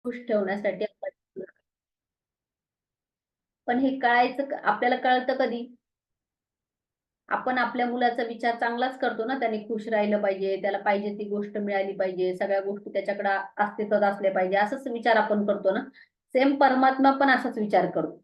खुश ठेवण्यासाठी आपण, पण हे कळायचं आपल्याला कळतं कधी? आपण आपल्या मुलाचा विचार चांगलाच करतो ना, त्याने खुश राहिलं पाहिजे, त्याला पाहिजे ती गोष्ट मिळाली पाहिजे, सगळ्या गोष्टी त्याच्याकडे अस्तित्वात असल्या पाहिजे, असंच विचार आपण करतो ना. सेम परमात्मा पण असाच विचार करतो.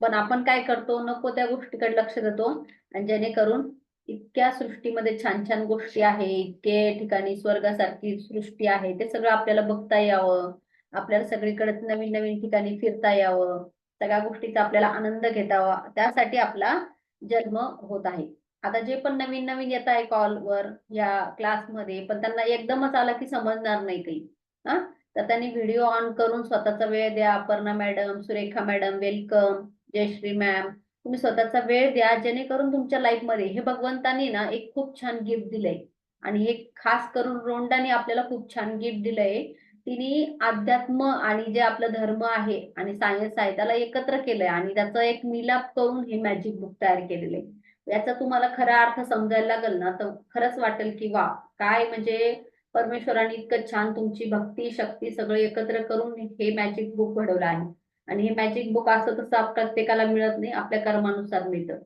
पण आपण काय करतो, नको त्या गोष्टीकडे लक्ष देतो, आणि जेणेकरून इतक्या सृष्टीमध्ये छान छान गोष्टी आहे, इतके ठिकाणी स्वर्गासारखी सृष्टी आहे, ते सगळं आपल्याला बघता यावं, आपल्याला सगळीकडे नवीन नवीन ठिकाणी फिरता यावं, सगळ्या गोष्टीचा आपल्याला आनंद घेता यावा, त्यासाठी आपला जन्म होत आहे. आता जे पण नवीन नवीन येत आहे कॉलवर या क्लासमध्ये, पण त्यांना एकदमच आलं की समजणार नाही काही. हा, तर त्यांनी व्हिडिओ ऑन करून स्वतःचा वेळ द्या. Aparna madam, Surekha madam, welcome. Jayashree ma'am, तुम्ही स्वतःचा वेळ द्या, जेणेकरून तुमच्या लाईफ मध्ये हे भगवंतानी ना एक खूप छान गिफ्ट दिलंय. आणि हे खास करून रोंडाने आपल्याला खूप छान गिफ्ट दिलंय. तिने अध्यात्म आणि जे आपलं धर्म आहे आणि सायन्स आहे त्याला एकत्र केलंय, आणि त्याचा एक मिलाप करून हे मॅजिक बुक तयार केलेलं आहे. याचा तुम्हाला खरा अर्थ समजायला लागेल ना, तर खरंच वाटेल की वा, काय म्हणजे परमेश्वराने इतकं छान तुमची भक्ती शक्ती सगळं एकत्र करून हे मॅजिक बुक घडवलं आहे. आणि हे मॅजिक बुक असं तसं प्रत्येकाला मिळत नाही, आपल्या कर्मानुसार मिळतं.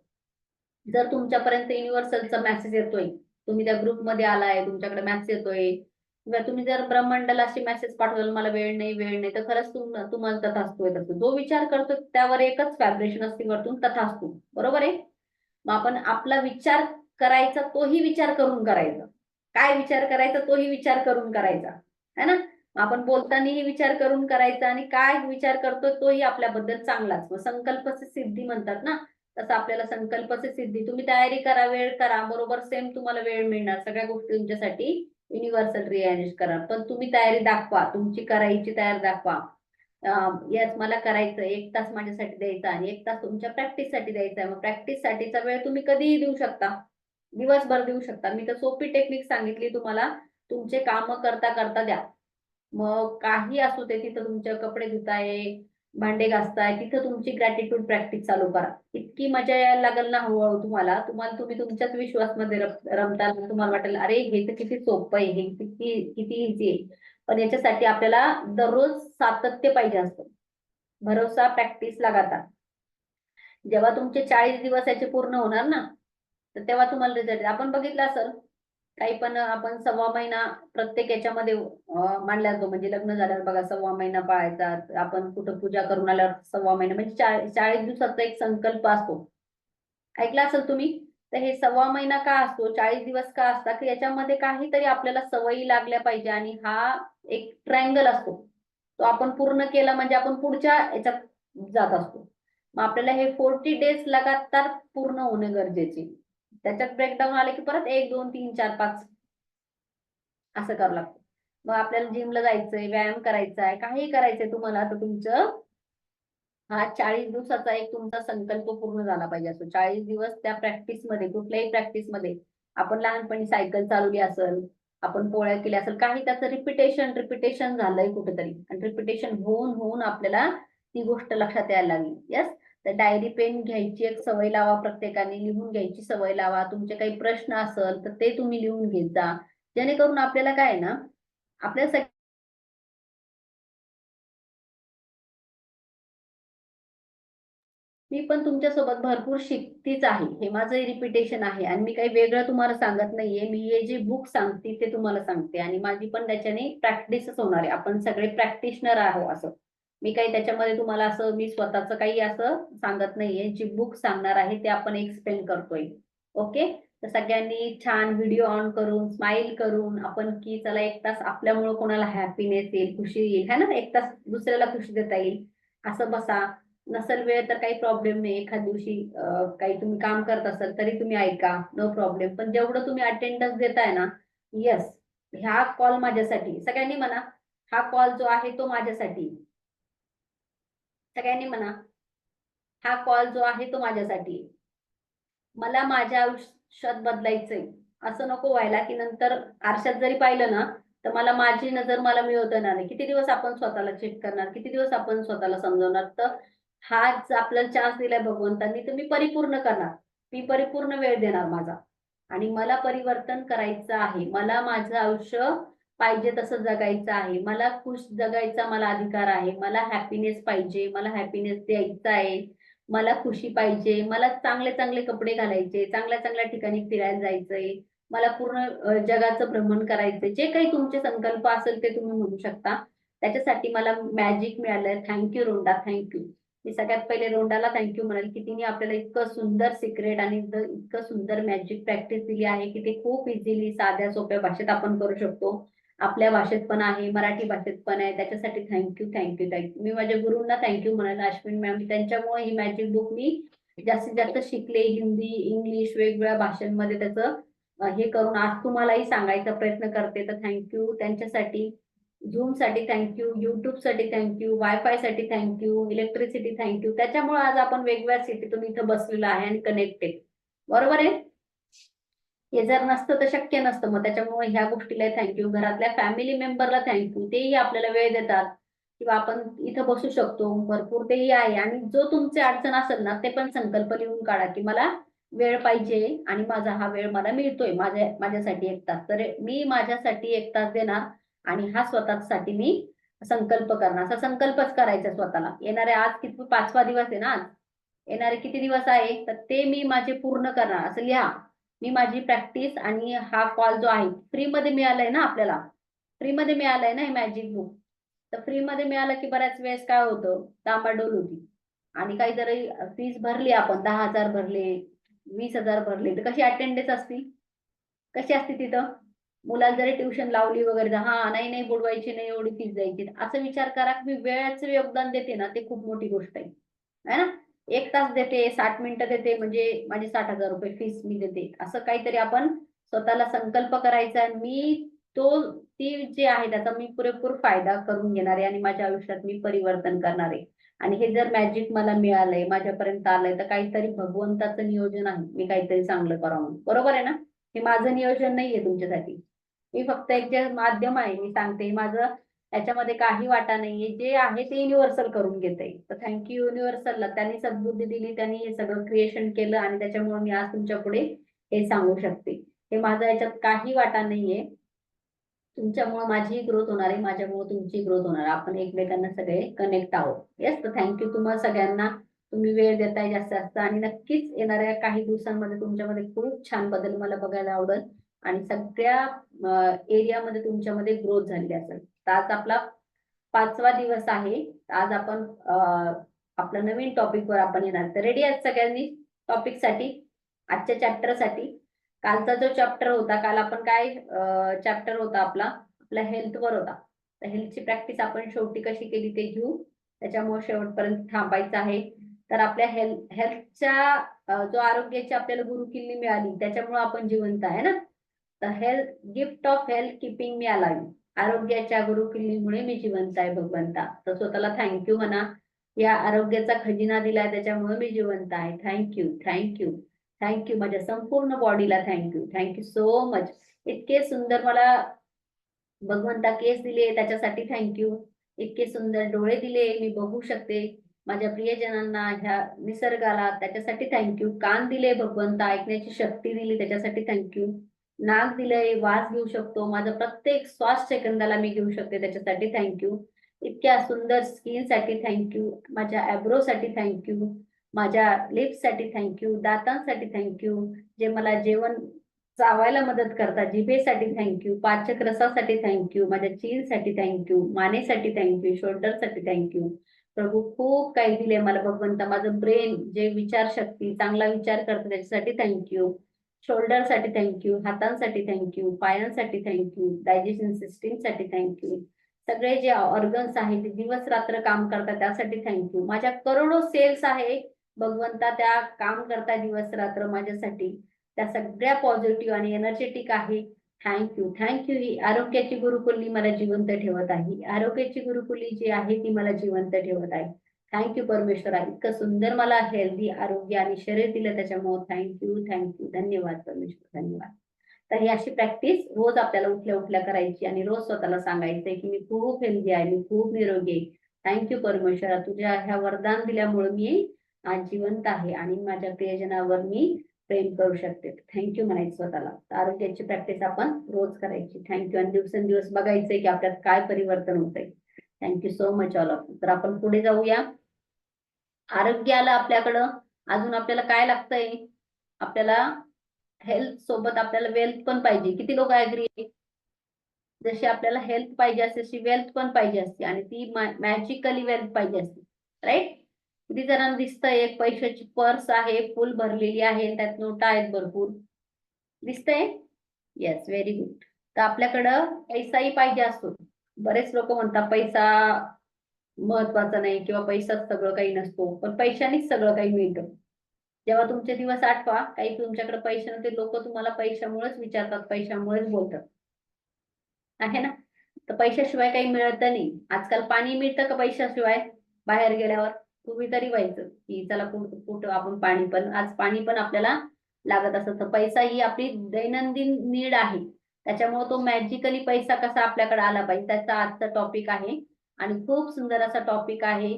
जर तुमच्यापर्यंत युनिव्हर्सलचा मेसेज येतोय, तुम्ही त्या ग्रुपमध्ये आलाय, तुमच्याकडे मेसेज येतोय, किंवा तुम्ही जर ब्रह्मांडाला अशी मेसेज पाठवलं मला वेळ नाही वेळ नाही, तर खरंच तुम्हाला तथास्तू येत असतो. जो विचार करतो त्यावर एकच व्हायब्रेशन असते वरतून, तथास्तू. बरोबर आहे? मग आपण आपला विचार करायचा, तोही विचार करून करायचा. काय विचार करायचा, तोही विचार करून करायचा, है ना? आपण बोलतानाही विचार करून करायचा, आणि काय विचार करतो तोही आपल्याबद्दल चांगलाच. मग संकल्पची सिद्धी म्हणतात ना, तसं आपल्याला संकल्पची सिद्धी, तुम्ही तयारी करा, वेळ करा, बरोबर सेम तुम्हाला वेळ मिळणार, सगळ्या गोष्टी तुमच्यासाठी युनिव्हर्सल रिअरेंज करा. पण तुम्ही तयारी दाखवा, तुमची करायची तयारी दाखवा. येस, मला करायचं, 1 तास माझ्यासाठी द्यायचा आणि 1 तास तुमच्या प्रॅक्टिससाठी द्यायचा आहे. मग प्रॅक्टिससाठीचा वेळ तुम्ही कधीही देऊ शकता, दिवसभर देऊ शकता. मी तर सोपी टेक्निक सांगितली तुम्हाला, तुमचे काम करता करता द्या. मग काही असू दे, तिथं तुमचे कपडे धुताय, भांडे घासताय, तिथं तुमची ग्रॅटिट्यूड प्रॅक्टिस चालू करा. इतकी मजा यायला लागेल ना हळूहळू तुम्हाला, तुम्ही तुमच्याच विश्वासमध्ये रमताल. तुम्हाला वाटेल अरे हे तर किती सोपं आहे, हे किती किती इझी आहे. पण याच्यासाठी आपल्याला दररोज सातत्य पाहिजे असतं, भरोसा, प्रॅक्टिस लगातार. जेव्हा तुमचे 40 दिवस याचे पूर्ण होणार ना, तर तेव्हा तुम्हाला रिझल्ट आपण बघितलं असेल. काही पण आपण 1.25 महिना प्रत्येक याच्यामध्ये मानला जातो. म्हणजे लग्न झाल्यावर बघा 1.25 महिना पाळायचा, आपण कुठं पूजा करून आल्यावर 1.25 महिना, म्हणजे 40 दिवसाचा एक संकल्प असतो. ऐकलं असेल तुम्ही. तर हे 1.25 महिना का असतो, 40 दिवस का असतात, की याच्यामध्ये काहीतरी आपल्याला सवयी लागल्या पाहिजे, आणि हा एक ट्रायंगल असतो. तो आपण पूर्ण केला म्हणजे आपण पुढच्या याच्यात जात असतो. मग आपल्याला हे 40 डेज लगातार पूर्ण होणं गरजेचे. त्याच्यात ब्रेकडाऊन आले की परत 1, 2, 3, 4, 5 असं करावं लागतं. मग आपल्याला जिमला जायचंय, व्यायाम करायचा आहे, काही करायचंय तुम्हाला, तर तुमचं हा 40 दिवसाचा एक तुमचा संकल्प पूर्ण झाला पाहिजे असतो. 40 दिवस त्या प्रॅक्टिसमध्ये, कुठल्याही प्रॅक्टिसमध्ये, आपण लहानपणी सायकल चालवली असेल, आपण पोळ्या केल्या असेल, काही त्याचं रिपिटेशन रिपिटेशन झालंय कुठेतरी, आणि रिपिटेशन होऊन होऊन आपल्याला ती गोष्ट लक्षात यायला लागली. येस. तर डायरी पेन घ्यायची एक सवय लावा, प्रत्येकाने लिहून घ्यायची सवय लावा. तुमचे काही प्रश्न असेल तर ते तुम्ही लिहून घेत जा, जेणेकरून आपल्याला काय आहे ना, आपल्या मी पण तुमच्यासोबत भरपूर शिकतीच आहे. हे माझं रिपिटेशन आहे, आणि मी काही वेगळं तुम्हाला सांगत नाहीये. मी हे जे बुक सांगते ते तुम्हाला सांगते, आणि माझी पण त्याच्याने प्रॅक्टिसच होणार आहे. आपण सगळे प्रॅक्टिशनर आहोत असं. मी काही त्याच्यामध्ये तुम्हाला असं मी स्वतःचं काही असं सांगत नाहीये. जे बुक सांगणार आहे ते आपण एक्सप्लेन करतोय. ओके. तर सगळ्यांनी छान व्हिडिओ ऑन करून स्माइल करून आपण की चला 1 तास आपल्यामुळे कोणाला हॅपीनेस येईल, खुशी येईल, है ना, 1 तास दुसऱ्याला खुशी देता येईल, असं बसा. नसेल वेळ तर काही प्रॉब्लेम नाही. एखाद दिवशी काही तुम्ही काम करत असाल तरी तुम्ही ऐका, नो प्रॉब्लेम. पण जेवढं तुम्ही अटेंडन्स देताय ना, येस, ह्या कॉल माझ्यासाठी. सगळ्यांनी म्हणा, हा कॉल जो आहे तो माझ्यासाठी. सगळ्यांनी म्हणा, हा कॉल जो आहे तो माझ्यासाठी. मला माझ्या आयुष्यात बदलायचंय. असं नको व्हायला की नंतर आरशात जरी पाहिलं ना, तर मला माझी नजर मला मिळवता येणार नाही. किती दिवस आपण स्वतःला चेक करणार, किती दिवस आपण स्वतःला समजवणार. तर हाच आपल्याला चान्स दिलाय भगवंतांनी, तर मी परिपूर्ण करणार. मी परिपूर्ण वेळ देणार माझा, आणि मला परिवर्तन करायचं आहे. मला माझं आयुष्य पाहिजे तसं जगायचं आहे, मला खुश जगायचा मला अधिकार आहे, मला हॅपीनेस पाहिजे, मला हॅपीनेस द्यायचा आहे, मला खुशी पाहिजे, मला चांगले चांगले कपडे घालायचे, चांगल्या चांगल्या ठिकाणी फिरायला जायचंय, मला पूर्ण जगाचं भ्रमण करायचंय. जे काही तुमचे संकल्प असेल ते तुम्ही म्हणू शकता. त्याच्यासाठी मला मॅजिक मिळालंय. थँक्यू रोंडा, थँक्यू. मी सगळ्यात पहिले रोंडाला थँक्यू म्हणाल की तिने आपल्याला इतकं सुंदर सिक्रेट आणि इतकं सुंदर मॅजिक प्रॅक्टिस दिली आहे की ते खूप इझिली साध्या सोप्या भाषेत आपण करू शकतो. आपल्या भाषेत पण आहे, मराठी भाषेत पण आहे. त्याच्यासाठी थँक्यू, थँक्यू, थँक्यू. मी माझ्या गुरूंना थँक्यू म्हणाल, अश्विन मॅम. त्यांच्यामुळे ही मॅजिक बुक मी जास्तीत जास्त शिकले. हिंदी, इंग्लिश वेगवेगळ्या भाषांमध्ये त्याचं हे करून आज तुम्हालाही सांगायचा प्रयत्न करते. तर थँक्यू त्यांच्यासाठी. झूम साठी थँक्यू, युट्यूब साठी थँक्यू, वायफाय साठी थँक्यू, इलेक्ट्रिसिटी थँक्यू. त्याच्यामुळे आज आपण वेगवेगळ्या सिटीतून इथं बसलेलो आहे आणि कनेक्टेड. बरोबर आहे. हे जर नसतं तर शक्य नसतं. मग त्याच्यामुळे ह्या गोष्टीला थँक्यू. घरातल्या फॅमिली मेंबरला थँक्यू, तेही आपल्याला वेळ देतात किंवा आपण इथं बसू शकतो भरपूर, तेही आहे. आणि जो तुमचे अडचण असेल ना ते पण संकल्प लिहून काढा की मला वेळ पाहिजे आणि माझा हा वेळ मला मिळतोय माझ्यासाठी 1 तास, तर मी माझ्यासाठी 1 तास देणार आणि हा स्वतःसाठी मी संकल्प करणार. असा संकल्पच करायचा स्वतःला. येणारे आज किती 5वा दिवस आहे ना आज, येणारे किती दिवस आहे तर ते मी माझे पूर्ण करणार असं लिहा. मी माझी प्रॅक्टिस आणि हा कॉल जो आहे फ्री मध्ये मिळालाय ना आपल्याला, फ्री मध्ये मिळालंय ना हे मॅजिक बुक. तर फ्री मध्ये मिळालं की बऱ्याच वेळेस काय होतं, डांबाडोल होती. आणि काहीतरी फीस भरली आपण, 10,000 भरले, 20,000 भरले, तर कशी अटेंडन्स असती, कशी असते तिथं. मुलाला जरी ट्युशन लावली वगैरे तर हा नाही नाही बुडवायची नाही, एवढी फीस द्यायची, असं विचार करा की मी वेळाचं योगदान देते ना, ते खूप मोठी गोष्ट आहे ना. 1 तास देते, 60 मिनिटं देते, म्हणजे माझे 60,000 रुपये फीस मी देते. असं काहीतरी आपण स्वतःला संकल्प करायचा. मी तो ती जे आहे त्याचा मी पुरेपूर फायदा करून घेणार आहे आणि माझ्या आयुष्यात मी परिवर्तन करणार आहे. आणि हे जर मॅजिक मला मिळालंय, माझ्यापर्यंत आलंय, तर काहीतरी भगवंताचं नियोजन आहे, मी काहीतरी चांगलं करावं. बरोबर आहे ना. हे माझं नियोजन नाहीये तुमच्यासाठी. मी फक्त एक जे माध्यम आहे, मी सांगते माझं, याच्यामध्ये काही वाटा नाहीये. जे आहे ते युनिव्हर्सल करून घेते. तर थँक्यू युनिव्हर्सलला. त्यांनी सद्बुद्धी दिली, त्यांनी हे सगळं क्रिएशन केलं आणि त्याच्यामुळे मी आज तुमच्या पुढे हे सांगू शकते. हे माझा याच्यात काही वाटा नाहीये. तुमच्यामुळे माझी ग्रोथ होणार आहे, माझ्यामुळे तुमची ग्रोथ होणार. आपण एकमेकांना सगळे कनेक्ट आहोत. येस, तर थँक्यू तुम्हाला सगळ्यांना. तुम्ही वेळ देताय जास्त जास्त आणि नक्कीच येणाऱ्या काही दिवसांमध्ये तुमच्यामध्ये खूप छान बदल मला बघायला आवडेल आणि सगळ्या एरियामध्ये तुमच्यामध्ये ग्रोथ झालेली असेल. तर आज आपला 5वा दिवस आहे. आज आपण आपल्या नवीन टॉपिक वर आपण येणार. तर रेडी आहेत सगळ्यांनी टॉपिक साठी, आजच्या चॅप्टर साठी. कालचा जो चॅप्टर होता, काल आपण काय चॅप्टर होता आपला, आपल्या हेल्थवर होता. तर हेल्थची प्रॅक्टिस आपण शेवटी कशी केली ते घेऊ. त्याच्यामुळे शेवटपर्यंत थांबायचं आहे. तर आपल्या हेल्थच्या जो आरोग्याची आपल्याला गुरुकिल्ली मिळाली त्याच्यामुळे आपण जिवंत आहे ना. तर health gift of health keeping me आला. आरोग्याच्या गुरुकिल्लीमुळे मी जिवंत आहे भगवंता. तर स्वतःला थँक्यू म्हणा. या आरोग्याचा खजिना दिलाय त्याच्यामुळे मी जिवंत आहे. Thank you, thank you, thank you. माझ्या संपूर्ण बॉडीला थँक्यू, थँक्यू सो मच. इतके सुंदर मला भगवंता केस दिले त्याच्यासाठी थँक्यू. इतके सुंदर डोळे दिले, मी बघू शकते माझ्या प्रियजनांना, ह्या निसर्गाला, त्याच्यासाठी थँक्यू. कान दिले भगवंता, ऐकण्याची शक्ती दिली त्याच्यासाठी थँक्यू. नाक दिलंय, वास घेऊ शकतो, माझा प्रत्येक श्वास सेकंदाला मी घेऊ शकते त्याच्यासाठी थँक्यू. इतक्या सुंदर स्किन साठी थँक्यू. माझ्या ॲब्रो साठी थँक्यू. माझ्या लिप्स साठी थँक्यू. दातांसाठी थँक्यू, जे मला जेवण चावायला मदत करतात. जिभेसाठी थँक्यू. पाचक रसासाठी थँक्यू. माझ्या चीनसाठी थँक्यू. मानेसाठी थँक्यू. शोल्डरसाठी थँक्यू. प्रभू खूप काही दिले मला भगवंता. माझं ब्रेन जे विचार शक्ती, चांगला विचार करतं त्याच्यासाठी थँक्यू. शोल्डरसाठी थँक्यू. हातांसाठी थँक्यू. पायांसाठी थँक्यू. डायजेशन सिस्टीमसाठी थँक्यू. सगळे जे ऑर्गन्स आहेत ते दिवस रात्र काम करतात त्यासाठी थँक्यू. माझ्या करोडो सेल्स आहे भगवंता, त्या काम करतात दिवस रात्र माझ्यासाठी. त्या सगळ्या पॉझिटिव्ह आणि एनर्जेटिक आहे. Thank you, thank you. ही आरोग्याची गुरुकुल्ली मला जिवंत ठेवत आहे. आरोग्याची गुरुकुल्ली जी आहे ती मला जिवंत ठेवत आहे. थँक्यू परमेश्वरा. इतकं सुंदर मला हेल्दी आरोग्य आणि शरीर दिलं त्याच्यामुळे थँक्यू, थँक्यू. धन्यवाद परमेश्वर, धन्यवाद. तर ही अशी प्रॅक्टिस रोज आपल्याला उठल्या उठल्या करायची आणि रोज स्वतःला सांगायचंय की मी खूप हेल्दी आहे, मी खूप निरोगी आहे. थँक्यू परमेश्वरा, तुझ्या ह्या वरदान दिल्यामुळे मी आज जिवंत आहे आणि माझ्या प्रियजनावर मी प्रेम करू शकते. थँक्यू म्हणायचं स्वतःला. आरोग्याची प्रॅक्टिस आपण रोज करायची. थँक्यू. आणि दिवसेंदिवस बघायचंय की आपल्यात काय परिवर्तन होतंय. Thank you so much all of. तर आपण पुढे जाऊया. आरोग्याला आपल्याकडं अजून आपल्याला काय लागतंय? आपल्याला हेल्थ सोबत आपल्याला वेल्थ पण पाहिजे. किती लोक ऍग्री आहे? जशी आपल्याला हेल्थ पाहिजे असते तशी वेल्थ पण पाहिजे असते, आणि ती मॅजिकली वेल्थ पाहिजे असते. राईट? किती जणांना दिसतंय एक पैशाची पर्स आहे, फुल भरलेली आहे, त्यात नोटा आहेत भरपूर. दिसतंय? Yes, very good. तर आपल्याकडं पैसाही पाहिजे असतो. बरेच लोक म्हणतात पैसा महत्वाचा नाही किंवा पैसाच सगळं काही नसतो, पण पैशानेच सगळं काही मिळतं. जेव्हा तुमचे दिवस आठवा, काही तुमच्याकडे पैसे नव्हते, लोक तुम्हाला पैशामुळेच विचारतात, पैशामुळेच बोलतात. आहे ना? तर पैशाशिवाय काही मिळत नाही. आजकाल पाणी मिळतं का पैशाशिवाय? बाहेर गेल्यावर पूर्वी तरी व्हायचं की चला कुठं आपण पाणी, पण आज पाणी पण आपल्याला लागत असतं. तर पैसा ही आपली दैनंदिन नीड आहे. त्याच्यामुळे तो मॅजिकली पैसा कसा आपल्याकडे आला पाहिजे, त्याचा आजचा टॉपिक आहे. आणि खूप सुंदर असा टॉपिक आहे.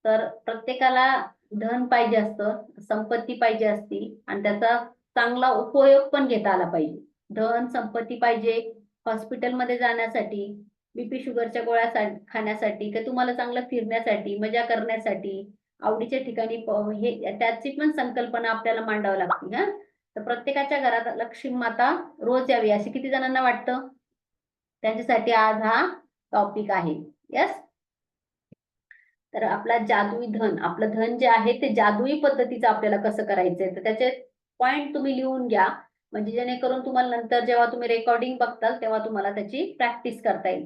तर प्रत्येकाला धन पाहिजे असतं, संपत्ती पाहिजे असती, आणि त्याचा चांगला उपयोग पण घेता आला पाहिजे. धन संपत्ती पाहिजे हॉस्पिटलमध्ये जाण्यासाठी, बीपी शुगरच्या गोळ्या खाण्यासाठी, की तुम्हाला चांगलं फिरण्यासाठी, मजा करण्यासाठी, आवडीच्या ठिकाणी हे त्याची पण संकल्पना आपल्याला मांडावी लागते. हा, तर प्रत्येकाच्या घरात लक्ष्मी माता रोज यावी अशी किती जणांना वाटतं? त्यांच्यासाठी आज हा टॉपिक आहे. यस. तर आपला जादुई धन, आपलं धन जे आहे ते जादुई पद्धतीचं आपल्याला कसं करायचंय, तर त्याचे पॉइंट तुम्ही लिहून घ्या. म्हणजे जेणेकरून तुम्हाला नंतर जेव्हा तुम्ही रेकॉर्डिंग बघताल तेव्हा तुम्हाला त्याची प्रॅक्टिस करता येईल.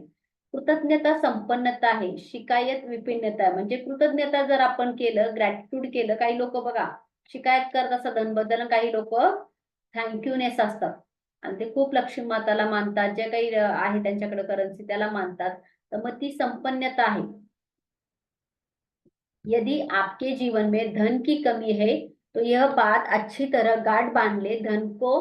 कृतज्ञता संपन्नता आहे, शिकायत विभिन्नता आहे. म्हणजे कृतज्ञता जर आपण केलं, ग्रॅटिट्यूड केलं, काही लोक बघा शिकायत करत असतात धनबद्दल, काही लोक थँक्यूनेस असतात आणि ते खूप लक्ष्मी माताला मानतात, जे काही आहे त्यांच्याकडे करन्सी त्याला मानतात. तर मग ती संपन्नता आहे. यदि आपके जीवन में धन की कमी है तो यह बात अच्छी तरह गांठ बांध ले। धन को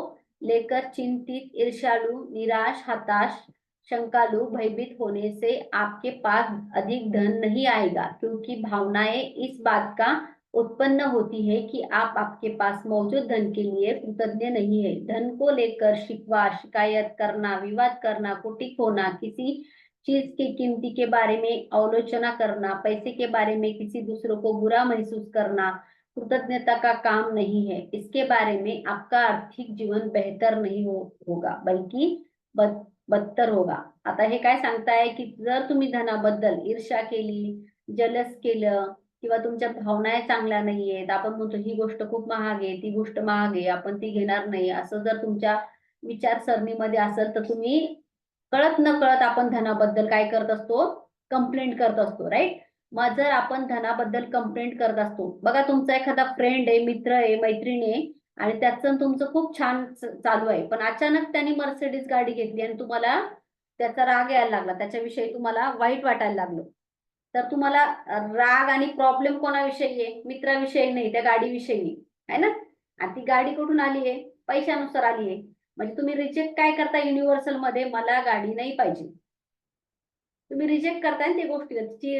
लेकर चिंतित, ईर्ष्यालु, निराश, हताश, शंकालु, भयभीत होने से आपके पास अधिक धन नहीं आएगा, क्योंकि भावनाएं इस बात का उत्पन्न होती है कि आप आपके पास मौजूद धन के लिए कृतज्ञ नहीं है। धन को लेकर शिकवा, शिकायत करना, विवाद करना, कुटिक होना, किसी चीज की कीमती के बारे में आलोचना करना, पैसे के बारे में किसी दूसरों को बुरा महसूस करना कृतज्ञता का काम नहीं है। इसके बारे में आपका आर्थिक जीवन बेहतर नहीं होगा, बल्कि बदतर होगा. आता हे काय सांगताय की जर तुम्ही धनाबद्दल ईर्ष्या केली, जलस केलं, किंवा तुमच्या भावना चांगल्या नाहीयेत, आपण म्हणतो ही गोष्ट खूप महाग आहे, ती गोष्ट महाग आहे, आपण ती घेणार नाही, असं जर तुमच्या विचारसरणीमध्ये असेल तर तुम्ही कळत न कळत आपण धनाबद्दल काय करत असतो? कंप्लेंट करत असतो. राईट? मग जर आपण धनाबद्दल कंप्लेंट करत असतो, बघा तुमचा एखादा फ्रेंड आहे, मित्र आहे, मैत्रीण आहे, आणि त्याचं तुमचं खूप छान चालू आहे, पण अचानक त्यांनी मर्सिडीज गाडी घेतली आणि तुम्हाला त्याचा राग यायला लागला, त्याच्याविषयी तुम्हाला वाईट वाटायला लागलं. तर तुम्हाला राग आणि प्रॉब्लेम कोणाविषयी आहे? मित्राविषयी नाही, त्या गाडीविषयी आहे ना? आणि ती गाडी कुठून आली आहे? पैशानुसार आली आहे. म्हणजे तुम्ही रिजेक्ट काय करता युनिव्हर्सल मध्ये? मला गाडी नाही पाहिजे. तुम्ही रिजेक्ट करताय ती गोष्टी,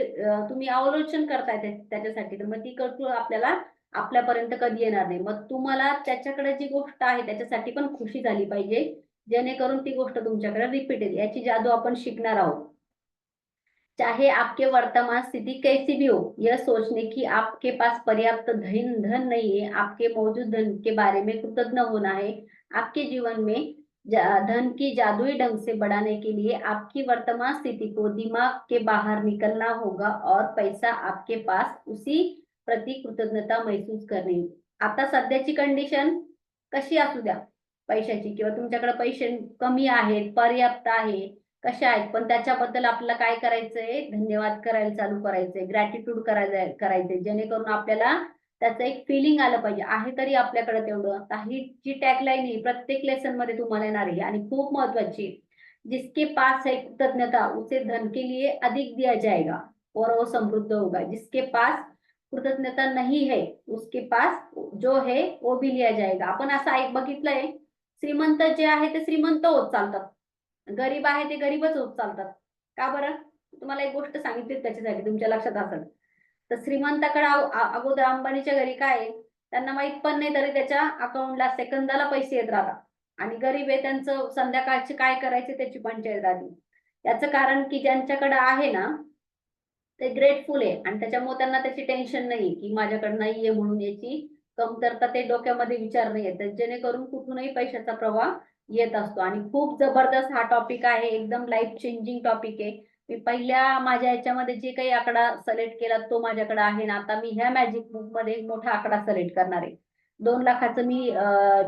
तुम्ही अवलोकन करताय त्याच्यासाठी, तर मग ती गोष्ट आपल्याला आपल्यापर्यंत कधी येणार नाही. मग तुम्हाला त्याच्याकडे जी गोष्ट आहे त्याच्यासाठी पण खुशी झाली पाहिजे, जेणेकरून ती गोष्ट तुमच्याकडे रिपीट येईल. याची जादू आपण शिकणार आहोत. चाहे आपके वर्तमान स्थिति कैसी भी हो, यह सोचने की आपके पास पर्याप्त धन नहीं है, आपके मौजूद धन के बारे में कृतज्ञ होना है। आपके जीवन में धन की जादुई ढंग से बढ़ाने के लिए आपकी वर्तमान स्थिति को दिमाग के बाहर निकलना होगा और पैसा आपके पास उसी प्रति कृतज्ञता महसूस करणे. आता सध्याची कंडिशन कशी असू द्या पैशाची, किंवा तुमच्याकडे पैसे कमी आहेत, पर्याप्त आहे, कशा आहेत, पण त्याच्याबद्दल आपल्याला काय करायचंय? धन्यवाद करायला चालू करायचंय, ग्रॅटिट्यूड करायचंय, जेणेकरून आपल्याला त्याचं एक फिलिंग आलं पाहिजे. आहे तरी आपल्याकडे तेवढं. ही जी टॅगलाईन आहे प्रत्येक लेसन मध्ये तुम्हाला येणार आहे आणि खूप महत्वाची, जिसके पास है कृतज्ञता उसे धन के लिए अधिक दिया जाएगा और वो समृद्ध होगा. जिसके पास कृतज्ञता नहीं है उसके पास जो है वो भी लिया जाएगा. आपण असं बघितलंय, श्रीमंत जे आहे ते श्रीमंत होत चालतात, गरीब आहे ते गरीबच होत चालतात. का बरं? तुम्हाला एक गोष्ट सांगितली त्याच्यासाठी तुमच्या लक्षात असेल. तर श्रीमंताकडे अगोदर अंबानीच्या घरी काय आहे? त्यांना माहित पण नाही तरी त्याच्या अकाउंटला सेकंदाला पैसे येत राहतात. आणि गरीब आहे त्यांचं संध्याकाळचे काय करायचे त्याची पंचायत राहते. याचं कारण की ज्यांच्याकडे आहे ना ते ग्रेटफुल आहे आणि त्याच्यामुळे त्यांना त्याची टेन्शन नाही की माझ्याकडे नाहीये म्हणून याची कमतरता ते डोक्यामध्ये विचार नाही येत, जेणेकरून कुठूनही पैशाचा प्रवाह येत असतो. आणि खूप जबरदस्त हा टॉपिक आहे, एकदम लाईफ चेंजिंग टॉपिक आहे. मी पहिल्या माझ्या याच्यामध्ये जे काही आकडा सिलेक्ट केला तो माझ्याकडे आहे ना, आता मी ह्या मॅजिक बुक मध्ये मोठा आकडा सिलेक्ट करणार आहे. 2 लाखाचं मी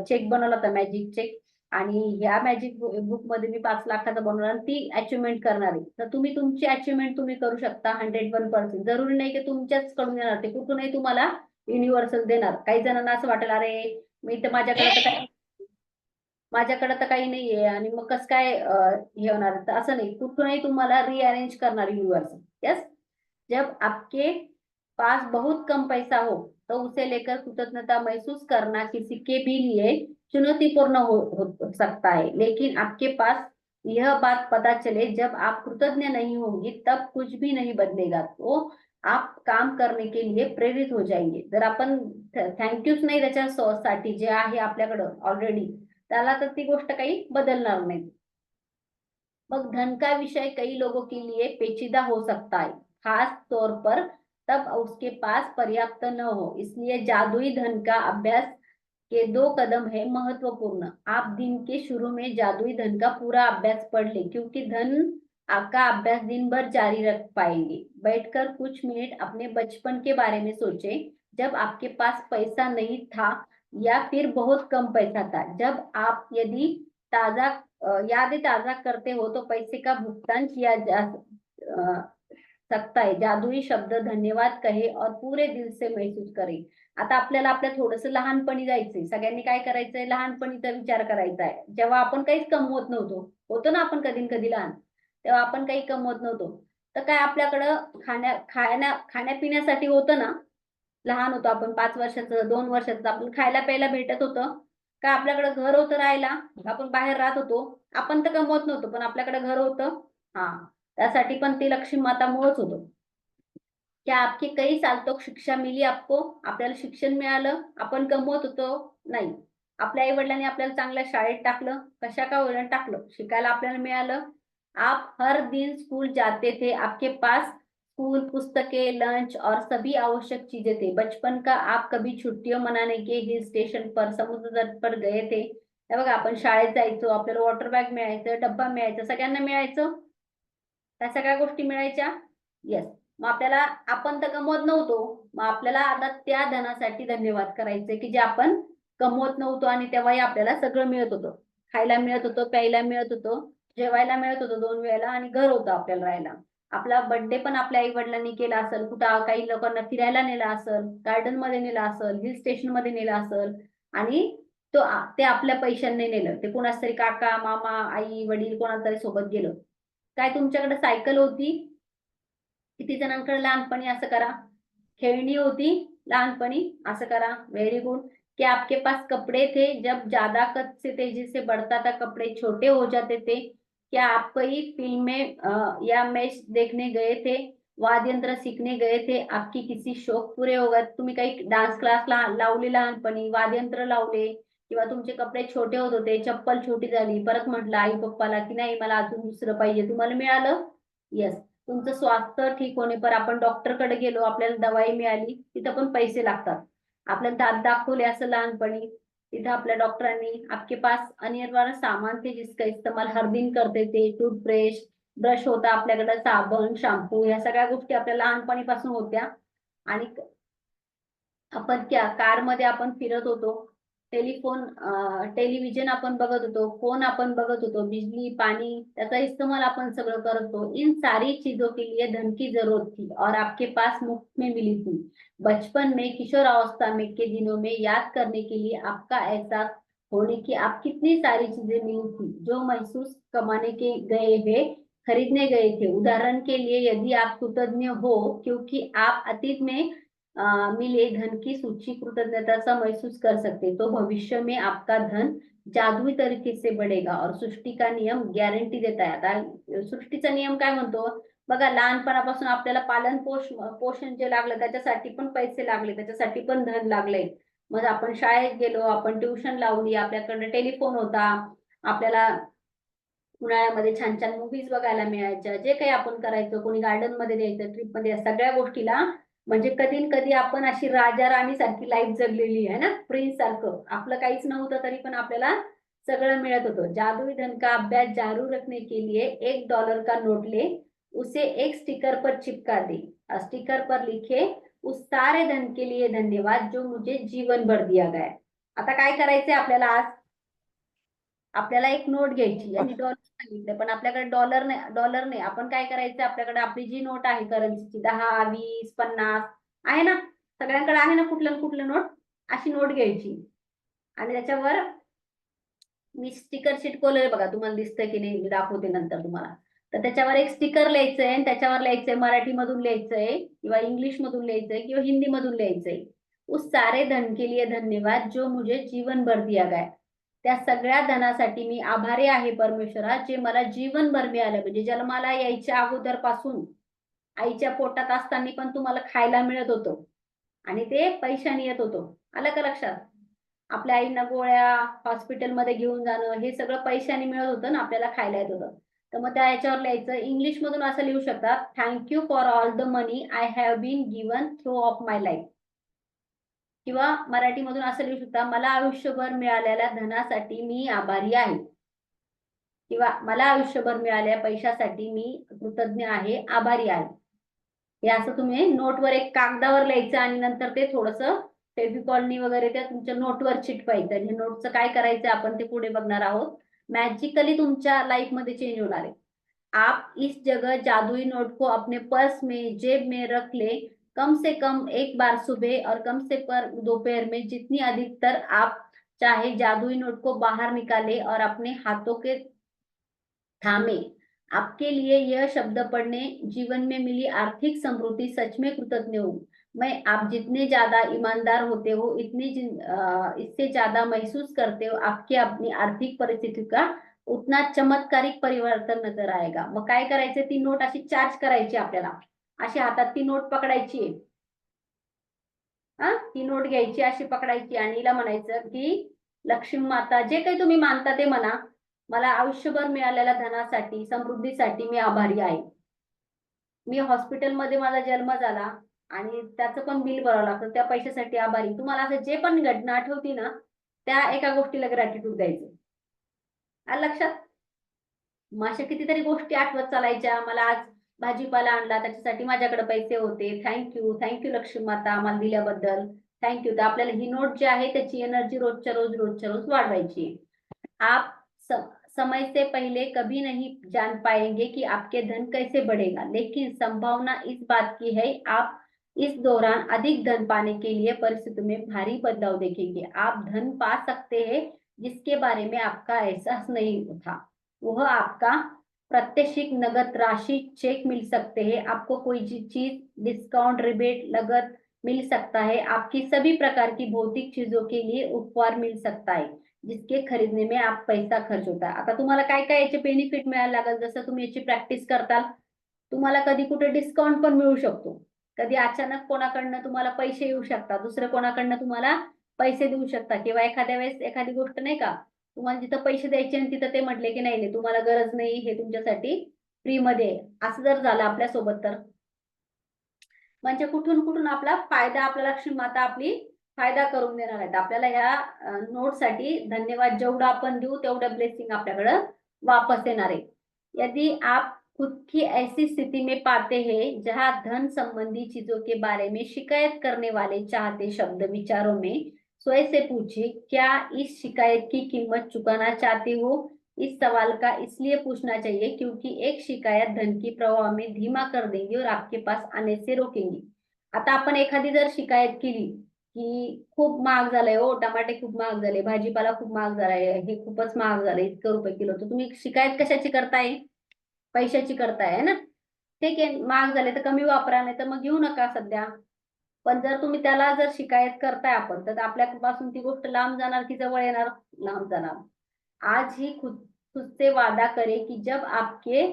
चेक बनवला होता, मॅजिक चेक. आणि ह्या मॅजिक बुक मध्ये मी 5 लाखाचा बनवणार आणि ती अचिव्हमेंट करणार आहे. तर तुम्ही तुमची अचिव्हमेंट तुम्ही करू शकता 101%. जरुरी नाही की तुमच्याच कडून येणार, ते कुठूनही तुम्हाला युनिव्हर्सल देणार. काही जणांना असं वाटेल अरे मी तर माझ्याकडे तर काही नाहीये आणि मग कसं काय हे होणार. तर असं नाही, कुठूनही तुम्हाला रिअरेंज करणार युनिव्हर्सल. यस. जब आपके पास बहुत कम पैसा हो तो उसे लेकर कृतज्ञता महसूस करना किसी के भी लिए चुनौतीपूर्ण हो सकता है, लेकिन आपके पास यह बात पता चले जब आप कृतज्ञ नहीं होंगे तब कुछ भी नहीं बदलेगा, तो आप काम करने के लिए प्रेरित हो जाएंगे. जर आपण थँक्यूच नाही त्याच्यासाठी जे आहे आपल्याकडं ऑलरेडी, त्याला तर ती गोष्ट काही बदलणार नाही. मग धन का विषय कई लोगों के लिए पेचीदा हो सकता है, खास तौर पर तब उसके पास पर्याप्त न हो. इसलिए जादुई धन का अभ्यास के 2 कदम है महत्वपूर्ण. आप दिन के शुरू में जादुई धन का पूरा अभ्यास पढ़ ले, क्योंकि धन आपका अभ्यास दिन भर जारी रख पाएंगे. बैठकर कुछ मिनट अपने बचपन के बारे में सोचे, जब आपके पास पैसा नहीं था या फिर बहुत कम पैसा था. जब आप यदि ताजा यादें ताजा करते हो तो पैसे का भुगतान किया जा सकता है. जादुई शब्द धन्यवाद कहे और पूरे दिल से महसूस करे. आता आपल्याला आपल्या थोडंसं लहानपणी जायचंय. सगळ्यांनी काय करायचंय, लहानपणीचा विचार करायचा आहे. जेव्हा आपण काहीच कमवत नव्हतो, होतो ना आपण कधी कधी लहान, तेव्हा आपण काही कमवत नव्हतो. तर काय आपल्याकडं खाण्यापिण्यासाठी होतं ना. लहान होतो आपण, 5 वर्षाचं 2 वर्षाचं, आपण खायला प्यायला भेटत होतं. का आपल्याकडे घर होतं राहायला, आपण बाहेर राहत होतो. आपण तर कमवत नव्हतो पण आपल्याकडे घर होतं. हा, त्यासाठी पण ती लक्ष्मी मातामुळेच होतो. क्या आपकी कई साल तक शिक्षा मिली आपको, आपल्याला शिक्षण मिळालं, आपण कमवत होतो नाही. आपल्या आई वडिलांनी आपल्याला चांगल्या शाळेत टाकलं, कशा का होईना टाकलं, शिकायला आपल्याला मिळालं. आप हर दिन स्कूल जाते थे, आपके पास स्कूल पुस्तकें लंच और सभी आवश्यक चीजें थे. बचपन का आप कभी छुट्टियों मनाने के हिल स्टेशन पर समुद्र तट पर गए थे. हे बघा, आपण शाळेत जायचो, आपल्याला वॉटर बॅग मिळायचं, डब्बा मिळायचं, सगळ्यांना मिळायचं. त्या सगळ्या गोष्टी मिळायच्या. येस. मग आपल्याला, आपण तर कमवत नव्हतो, मग आपल्याला आता त्या धनासाठी धन्यवाद करायचे की जे आपण कमवत नव्हतो आणि तेव्हाही आपल्याला सगळं मिळत होतं. खायला मिळत होतं, प्यायला मिळत होतं, जेवायला मिळत होतं 2 वेळेला आणि घर होतं आपल्याला राहायला. आपला बर्थडे पण आपल्या आई वडिलांनी केला असेल, कुठं काही लोकांना फिरायला नेला असेल, गार्डन मध्ये नेला असेल, हिल स्टेशन मध्ये नेला असेल. आणि ते आपल्या पैशांनी नेलं, ते कोणाच तरी काका मामा आई वडील कोणाला तरी सोबत गेलं. काय तुमच्याकडे सायकल होती? किती जणांकडे लहानपणी असं करा. खेळणी होती लहानपणी, असं करा. Very good. क्या आपके पास कपड़े थे? जब ज्यादा कद से तेजी से बढ़ता था कपड़े छोटे हो जाते थे. क्या आप कोई फिल्में या मैच देखने गए थे, वाद्य यंत्र सीखने गए थे, आपकी किसी शौक पुरे हो गए. तुम्ही काही डान्स क्लास लावले लहानपणी, वाद्यंत्र लावले, किंवा तुमचे कपडे छोटे होत होते, चप्पल छोटी झाली, परत म्हटलं आई पप्पाला की नाही मला अजून दुसरं पाहिजे, तुम्हाला मिळालं. येस. तुमचं स्वास्थ्य ठीक होणे पर आपण डॉक्टरकडे गेलो, आपल्याला दवाई मिळाली, तिथं पण पैसे लागतात. आपल्याला दात दाखवले असं लहानपणी, तिथं आपल्या डॉक्टरांनी, आपके पास अनिवार्य सामान थे जिसका इस्तेमाल हर दिन करते थे, टूथब्रश, ब्रश होता आपल्याकडे, साबण शॅम्पू, ह्या सगळ्या गोष्टी आपल्या लहानपणीपासून होत्या. आणि आपण क्या कारमध्ये आपण फिरत होतो, टेलिव्हिजन आपण बघत होतो, फोन आपण बघत होतो, बिजली पानी त्याचा इस्तेमाल आपण सगळं करतो. इन सारी चीजों के लिए धन की जरूरत थी और आपके पास मुफ्त में मिली थी. बचपन में किशोरावस्था में के दिनों में याद करने के लिए आपका एहसास होने की आप कितनी सारी चीजें मिली थी जो महसूस कमाने के गए हुए खरीदने गए थे. उदाहरण के लिए यदि आप कृतज्ञ हो क्योंकि आप अतीत में मिले धन की सूची कृतज्ञता सा महसूस कर सकते, तो भविष्य में आपका धन जादुई तरीके से बढ़ेगा. और सृष्टी का नियम गॅरंटी देता है. आता सृष्टीचा नियम काय म्हणतो बघा, लहानपणापासून आपल्याला पालन पोषण जे लागलं त्याच्यासाठी पण पैसे लागले, त्याच्यासाठी पण धन लागले. मग आपण शाळेत गेलो, आपण ट्युशन लावली, आपल्याकडे टेलिफोन होता, आपल्याला उन्हाळ्यामध्ये छान छान मूव्हीज बघायला मिळायच्या, जे काही आपण करायचो, कोणी गार्डन मध्ये न्यायचं, ट्रिप मध्ये, सगळ्या गोष्टीला म्हणजे कधी न कधी आपण अशी राजा राणी सारखी लाईफ जगलेली आहे ना, प्रिन्स सारखं. आपलं काहीच नव्हतं तरी पण आपल्याला सगळं मिळत होतं. जादुई धन का अभ्यास जारू रखने के लिए $1 का नोट ले, उसे एक स्टिकर पर चिपका दे, स्टिकर पर लिखे उस सारे धन के लिए धन्यवाद जो मुझे जीवन भर दिया गया. आता काय करायचंय आपल्याला आज? आपल्याला एक नोट घ्यायची आणि डॉलर सांगितलं, पण आपल्याकडे डॉलर नाही. आपण काय करायचं, आपल्याकडे आपली जी नोट आहे करन्सीची 10, 20, 50 आहे ना, सगळ्यांकडे आहे ना कुठलं कुठलं नोट, अशी नोट घ्यायची आणि त्याच्यावर मी स्टिकर चिटकवलंय बघा, तुम्हाला दिसतंय की नाही, मी दाखवते नंतर तुम्हाला. तर त्याच्यावर एक स्टिकर लिहायचंय आणि त्याच्यावर लिहायचंय, मराठीमधून लिहायचंय किंवा इंग्लिश मधून लिहायचंय किंवा हिंदी मधून लिहायचंय, उस सारे धन के लिए धन्यवाद जो मुझे जीवन भर दिया गया. त्या सगळ्या धनासाठी मी आभारी आहे परमेश्वरा, जे मला जीवनभर मिळालं. म्हणजे जन्माला यायच्या अगोदर पासून आईच्या पोटात असताना पण तुम्हाला खायला मिळत होतं आणि ते पैशाने येत होतं. आलं का लक्षात? आपल्या आईंना गोळ्या हॉस्पिटलमध्ये घेऊन जाणं हे सगळं पैशाने मिळत होतं ना, आपल्याला खायला येत होतं. तर मग त्या याच्यावर लिहायचं, इंग्लिश मधून असं लिहू शकतात, thank you for all the money I have been given through of my life. किंवा मराठीमधून असं लिहू शकता, मला आयुष्यभर मिळालेल्या धनासाठी मी आभारी आहे. किंवा मला आयुष्यभर मिळालेल्या पैशासाठी मी कृतज्ञ आहे, आभारी आहे. हे असं तुम्ही नोटवर एक कागदावर लिहायचं आणि नंतर ते थोडंसं फेविकॉलनी वगैरे त्या तुमच्या नोटवर चिटकवायचं. आणि नोटचं काय करायचं आपण ते पुढे बघणार आहोत. मॅजिकली तुमच्या लाईफ मध्ये चेंज होणार आहे. आप इस जगह जादुई नोट को अपने पर्स में, जेब में रख ले, कम से कम एक बार सुबह और कम से पर दोपहर में, जितनी अधिकतर आप चाहे जादुई नोट को बाहर निकाले और अपने हाथों के थामे. आपके लिए यह शब्द पढ़ने, जीवन में मिली आर्थिक समृद्धि सच में कृतज्ञ हूँ. मैं आप जितने ज्यादा ईमानदार होते हो, इससे ज्यादा महसूस करते हो आपकी अपनी आर्थिक परिस्थिती का उतना चमत्कारिक परिवर्तन नजर आएगा. मग काय करायचं, ती नोट अशी चार्ज करायची आपल्याला, अशी हातात ती नोट पकडायची. ती नोट घ्यायची, अशी पकडायची आणि हिला म्हणायचं की लक्ष्मी माता, जे काही तुम्ही मानता ते म्हणा, मला आयुष्यभर मिळालेल्या धनासाठी, समृद्धीसाठी मी आभारी आहे. मी हॉस्पिटलमध्ये माझा जन्म झाला आणि त्याचं पण बिल भरावं लागतं, त्या पैशासाठी आभारी. तुम्हाला असं जे पण घटना आठवती ना, त्या एका गोष्टीला ग्रॅटिट्यूड द्यायचं. आलं लक्षात? मग अशा कितीतरी गोष्टी आठवत चालायच्या. मला आज भाजीपाला आणला, त्याच्यासाठी माझ्याकडे पैसे होते, थँक्यू, थँक्यू लक्ष्मी माता आम्हाला दिल्याबद्दल, थँक्यू. तर आपल्याला ही नोट जी आहे त्याची एनर्जी रोजच्या रोज वाढवायची. आप समय से पहले कभी नहीं जान पाएंगे कि आपके धन कैसे बढ़ेगा, लेकिन संभावना इस बात की है, आप इस दौरान अधिक धन पाने के लिए परिस्थिति में भारी बदलाव देखेंगे. आप धन पा सकते हैं जिसके बारे में आपका एहसास नहीं था. वह आपका प्रत्याशित नगद राशि चेक मिल सकते हैं, आपको कोई चीज डिस्काउंट, रिबेट, नगद मिल सकता है, आपकी सभी प्रकार की भौतिक चीजों के लिए उपहार मिल सकता है जिसके खरीदने में आप पैसा खर्च होता है. आता तुम्हाला काय काय याचे बेनिफिट मिळायला लागेल, जसं तुम्ही याची प्रॅक्टिस करताल, तुम्हाला कधी कुठे डिस्काउंट पण मिळू शकतो. कधी अचानक कोणाकडनं तुम्हाला पैसे येऊ शकतात, दुसरे कोणाकडनं तुम्हाला पैसे देऊ शकतात, किंवा एखाद्या वेळेस एखादी गोष्ट नाही का, तुम्हाला जिथं पैसे द्यायचे आणि तिथं ते म्हटले की नाही नाही तुम्हाला गरज नाही, हे तुमच्यासाठी फ्री मध्ये आहे. असं जर झालं आपल्यासोबत तर म्हणजे कुठून कुठून आपला फायदा, आपल्याला लक्ष्मी माता आपली फायदा करून देणार आहेत. आपल्याला ह्या नोटसाठी धन्यवाद जेवढा आपण देऊ तेवढं ब्लेसिंग आपल्याकडे वापस येणार आहे. यदि आप खुद की ऐसी स्थिति में पाते हैं जहां धन संबंधी चीजों के बारे में शिकायत करने वाले चाहते शब्द विचारों में, स्वयं से पूछिए, क्या इस शिकायत की कीमत चुकाना चाहते हो. इस सवाल का इसलिए पूछना चाहिए क्योंकि एक शिकायत धन की प्रवाह में धीमा कर देंगी और आपके पास आने से रोकेंगी. आता आपण एखादी जर शिकायत केली की खूप महाग झालंय, हो टमाटे खूप महाग झाले, भाजीपाला खूप महाग झालाय, हे खूपच महाग झालंय, इतकं रुपये किलो, तर तुम्ही शिकायत कशाची करताय? पैशाची करताय है ना. ठीक आहे, महाग झाले तर कमी वापरा, नाही तर मग घेऊ नका सध्या. पण जर तुम्ही त्याला जर शिकायत करताय आपण, तर आपल्यापासून ती गोष्ट लांब जाणार की जवळ येणार? लांब जाणार. आज ही खुद से वादा करें कि जब आपके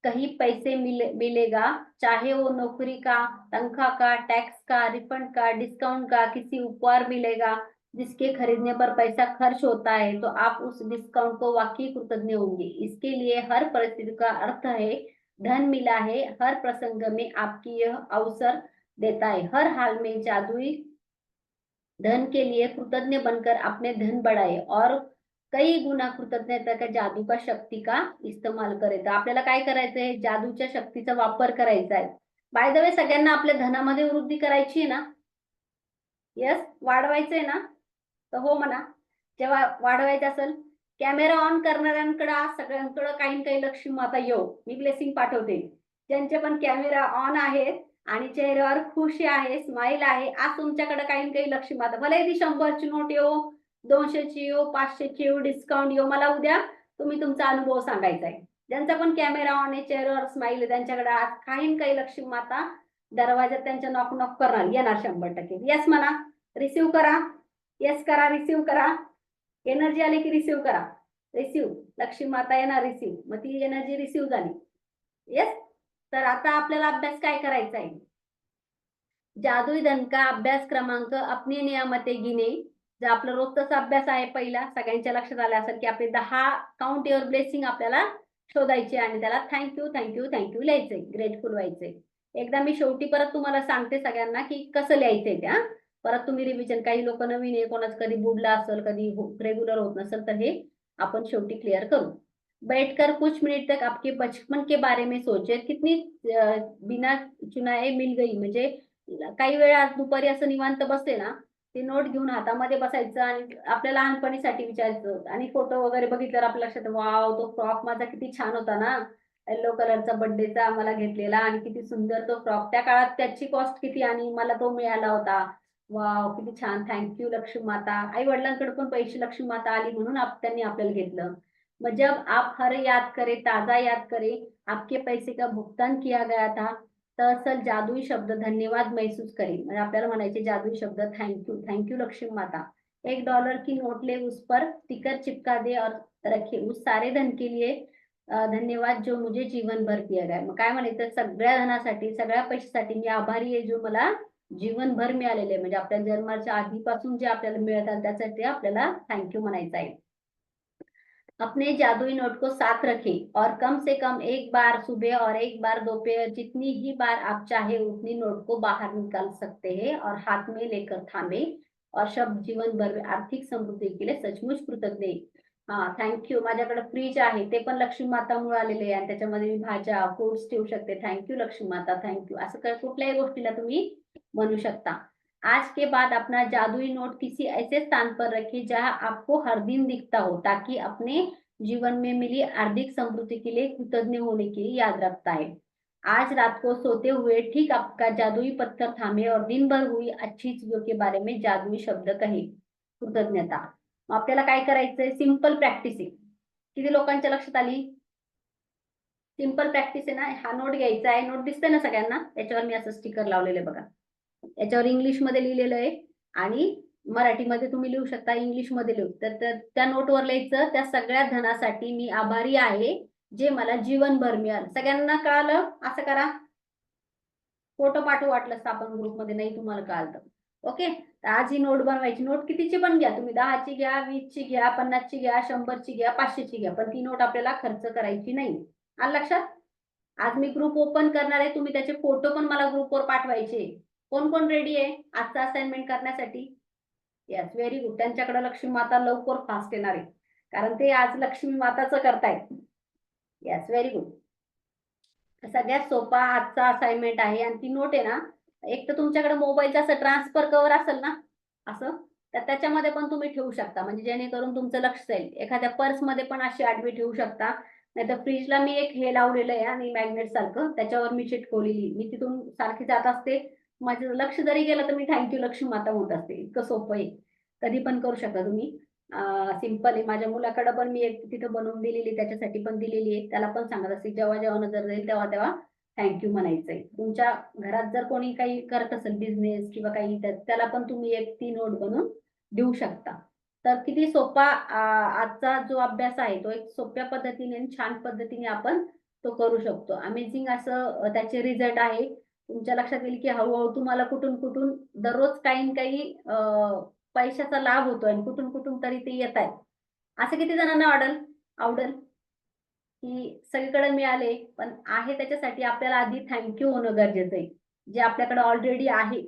कहीं पैसे मिलेगा, चाहे वो नौकरी का, तनख्वाह का, टैक्स का, रिफंड का, डिस्काउंट का, किसी उपहार मिलेगा, जिसके खरीदने पर पैसा खर्च होता है तो आप उस डिस्काउंट को वाकई कृतज्ञ होंगे। इसके लिए हर परिस्थिति का अर्थ है, धन मिला है, हर प्रसंग में आपकी यह अवसर देता है। हर हाल में जादुई धन के लिए कृतज्ञ बनकर अपने धन बढ़ाए और कई गुना कृतज्ञता का जादू का शक्ती का इस्तेमाल करेल। तर आपल्याला काय करायचं आहे, जादूच्या शक्तीचा वापर करायचा आहे। बाय द वे सगळ्यांना आपल्या धनामध्ये वृद्धी करायची आहे ना? यस, वाढवायचंय ना? तर हो म्हणा. जेव्हा वाढवायचं असेल, कॅमेरा ऑन करणाऱ्यांकडे आज सगळ्यांकडे काही ना काही लक्ष्मी माता येऊ. मी ब्लेसिंग पाठवते. ज्यांचे पण कॅमेरा ऑन आहेत आणि चेहऱ्यावर खुशी आहे, स्माईल आहे, आज तुमच्याकडे काही ना काही लक्ष्मी माता, भले ती 100ची नोट येऊ, 200ची येऊ, 500ची येऊ, डिस्काउंट येऊ, मला उद्या तुम्ही तुमचा अनुभव सांगायचा आहे. ज्यांचा पण कॅमेरा ऑन आहे, चेहऱ्यावर स्माईल आहे, त्यांच्याकडे आज काही ना काही लक्ष्मी माता दरवाजात त्यांच्या नॉक नॉक करणार, येणार 100%. येस म्हणा, रिसीव्ह करा. येस करा, रिसीव्ह करा. एनर्जी आली की रिसीव्ह करा. रिसीव्ह, लक्ष्मी माता येणार, रिसीव्ह. मग ती एनर्जी रिसीव्ह झाली. येस. तर आता आपल्याला अभ्यास काय करायचा आहे? जादुई धन का अभ्यास क्रमांक अपनी नियमते गिने. जो आपला रोजचाच अभ्यास आहे पहिला, सगळ्यांच्या लक्षात आलं असेल की आपले 10 काउंट युअर ब्लेसिंग आपल्याला शोधायचे आणि त्याला थँक्यू थँक्यू थँक्यू लिहायचंय, ग्रेटफुल व्हायचंय. एकदा मी शेवटी परत तुम्हाला सांगते सगळ्यांना की कसं लिहायचंय ते. परत तुम्ही रिव्हिजन, काही लोक नवीन आहे, कोणाचं कधी बुडला असेल, कधी रेग्युलर होत नसेल, तर हे आपण शेवटी क्लिअर करू. बैठकर कुछ मिनिट तक आपके बचपन के बारे में सोचे. कितनी बिना चुनाए मिल गई. म्हणजे काही वेळा दुपारी असं निवांत बसते ना, ते नोट घेऊन हातामध्ये बसायचं आणि आपल्या लहानपणीसाठी विचारायचं आणि फोटो वगैरे बघितल्यावर आपल्या लक्षात, वाव, तो फ्रॉक माझा किती छान होता ना, येलो कलरचा बर्थडेचा आम्हाला घेतलेला आणि किती सुंदर तो फ्रॉक. त्या काळात त्याची कॉस्ट किती आणि मला तो मिळाला होता. वाव, किती छान, थँक्यू लक्ष्मी माता. आई वडिलांकडे पण पैसे लक्ष्मी माता आली म्हणून त्यांनी आपल्याला घेतलं. मग जब आप हर याद करे, ताजा याद करे, आपके पैसे का भुगतान किया गया था, दरअसल जादुई शब्द धन्यवाद महसूस करें. म्हणजे आपल्याला म्हणायचे जादुई शब्द थँक्यू, थँक्यू लक्ष्मी माता. $1 की नोट ले, उस पर स्टिकर चिपका दे और रखे, उस सारे धन के लिए धन्यवाद जो मुझे जीवन भर दिया गया. मग काय म्हणायचं, सगळ्या धनासाठी, सगळ्या पैशासाठी मी आभारी आहे, जो मला जीवनभर मिळालेले. म्हणजे आपल्या जन्माच्या आधीपासून जे आपल्याला मिळतात त्यासाठी आपल्याला थँक्यू म्हणायचं आहे. अपने जादुई नोट को साथ रखें और कम से कम एक बार सुबह और एक बार दोपहर, जितनी ही बार आप चाहे उतनी नोट को बाहर निकाल सकते हैं और हाथ में लेकर थामे और शब्द जीवन भर आर्थिक समृद्धी के लिए सचमुच कृतज्ञ. हा, थँक्यू. माझ्याकडे फ्रीज आहे, ते पण लक्ष्मी मातामुळे आलेले आहे आणि त्याच्यामध्ये मी भाज्या, फ्रुट्स ठेवू शकते. थँक्यू लक्ष्मी माता, थँक्यू. असं कुठल्याही गोष्टीला तुम्ही म्हणू शकता. आज के बाद अपना जादुई नोट किसी ऐसे स्थान पर रखिए जहां आपको हर दिन दिखता हो, ताकि अपने जीवन में मिली आर्थिक समृद्धि के लिए कृतज्ञ होने के लिए याद रखता है. आज रात को सोते हुए ठीक आपका जादुई पत्थर थामे और दिन भर हुई अच्छी चीजों के बारे में जादुई शब्द कहे. कृतज्ञता. मग आपल्याला काय करायचंय, सिंपल प्रॅक्टिस आहे. किती लोकांच्या लक्षात आली? सिंपल प्रॅक्टिस आहे ना. हा नोट घ्यायचा आहे, नोट दिसते ना सगळ्यांना, त्याच्यावर मी असं स्टिकर लावलेलं आहे बघा. याच्यावर इंग्लिशमध्ये लिहिलेलं आहे आणि मराठीमध्ये तुम्ही लिहू शकता, इंग्लिशमध्ये लिहू. तर त्या नोटवर लिहायचं, त्या सगळ्या धनासाठी मी आभारी आहे, जे मला जीवनभर मिळालं. सगळ्यांना कळालं? असं करा. फोटो पाठवू वाटलंस तर आपण ग्रुपमध्ये, नाही तुम्हाला कळालं तर. ओके. तर आज ही नोट बनवायची. नोट कितीची पण घ्या तुम्ही, 10ची घ्या, 20ची घ्या, 50ची घ्या, 100ची घ्या, 500ची घ्या, पण ती नोट आपल्याला खर्च करायची नाही. आलं लक्षात? आज मी ग्रुप ओपन करणार आहे, तुम्ही त्याचे फोटो पण मला ग्रुपवर पाठवायचे. कोण कोण रेडी आहे आजचा असाइनमेंट करण्यासाठी? Yes, very good. त्यांच्याकडे लक्ष्मी माता लवकर फास्ट येणार आहे, कारण ते आज लक्ष्मी माताचं करतायत. Yes, very good. सगळ्यात सोपा आजचा असाइनमेंट आहे आणि ती नोट आहे ना, एक तर तुमच्याकडे मोबाईलचं असं ट्रान्सफर कव्हर असेल ना, असं, तर त्याच्यामध्ये पण तुम्ही ठेवू शकता, म्हणजे जेणेकरून तुमचं लक्ष जाईल. एखाद्या पर्समध्ये पण अशी आडवी ठेवू शकता. नाहीतर फ्रीजला मी एक हे लावलेलं आहे आणि मॅग्नेट सारखं, त्याच्यावर मी चिटकवलेली. मी तिथून सारखी जात असते. माझं लक्ष जरी गेलं तर मी थँक्यू लक्ष्मी माता म्हणत असते. इतकं सोपं आहे. कधी पण करू शकता तुम्ही. सिंपल आहे. माझ्या मुलाकडे पण मी एक तिथं बनवून दिलेली, त्याच्यासाठी पण दिलेली आहे. त्याला पण सांगत असते, जेव्हा जेव्हा नजर जाईल तेव्हा तेव्हा थँक्यू म्हणायचंय. तुमच्या घरात जर कोणी काही करत असेल बिझनेस किंवा काही, त्याला पण तुम्ही एक ती नोट बनवून देऊ शकता. तर किती सोपा आजचा जो अभ्यास आहे तो एक सोप्या पद्धतीने आणि छान पद्धतीने आपण तो करू शकतो. अमेझिंग असं त्याचे रिझल्ट आहे. तुमच्या लक्षात येईल की हळूहळू तुम्हाला कुठून कुठून दररोज काही ना काही पैशाचा लाभ होतोय आणि कुठून कुठून तरी ते येत आहे. असं किती जणांना आवडेल की सगळीकडे मिळाले, पण आहे त्याच्यासाठी आपल्याला आधी थँक्यू होणं गरजेचं आहे. जे आपल्याकडे ऑलरेडी आहे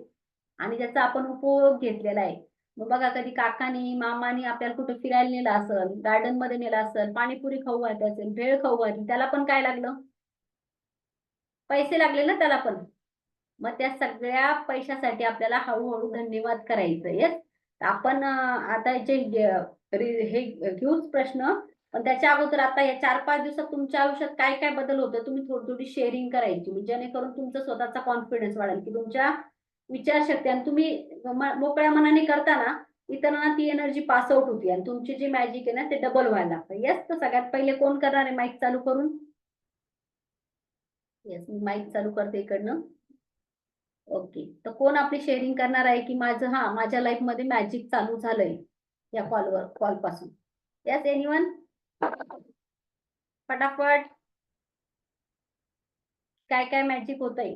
आणि ज्याचा आपण उपयोग घेतलेला आहे. मग बघा कधी काकानी मामानी आपल्याला कुठे फिरायला नेलं असेल, गार्डन मध्ये नेलं असेल, पाणीपुरी खाऊ घातली असेल, भेळ खाऊ घातली, त्याला पण काय लागलं? पैसे लागले ना त्याला पण. मग त्या सगळ्या पैशासाठी आपल्याला हळूहळू धन्यवाद करायचं. येस, आपण आता हे घेऊच प्रश्न. पण त्याच्या अगोदर आता या 4-5 दिवसात तुमच्या आयुष्यात काय काय बदल होतो तुम्ही थोडी थोडी शेअरिंग करायची, म्हणजे जेणेकरून तुमचा स्वतःचा कॉन्फिडन्स वाढेल की तुमच्या विचारशक्ती, आणि तुम्ही मोकळ्या मनाने करता ना, इतरांना ती एनर्जी पास आउट होती आणि तुमची जी मॅजिक आहे ना ते डबल व्हायला लागतं. येस, तर सगळ्यात पहिले कोण करणार आहे माईक चालू करून? येस, मी माईक चालू करते इकडनं. ओके, तर कोण आपली शेअरिंग करणार आहे की माझ्या लाईफ मध्ये मॅजिक चालू झालंय या कॉल पासून? Yes, anyone? फटाफट, काय काय मॅजिक होतंय?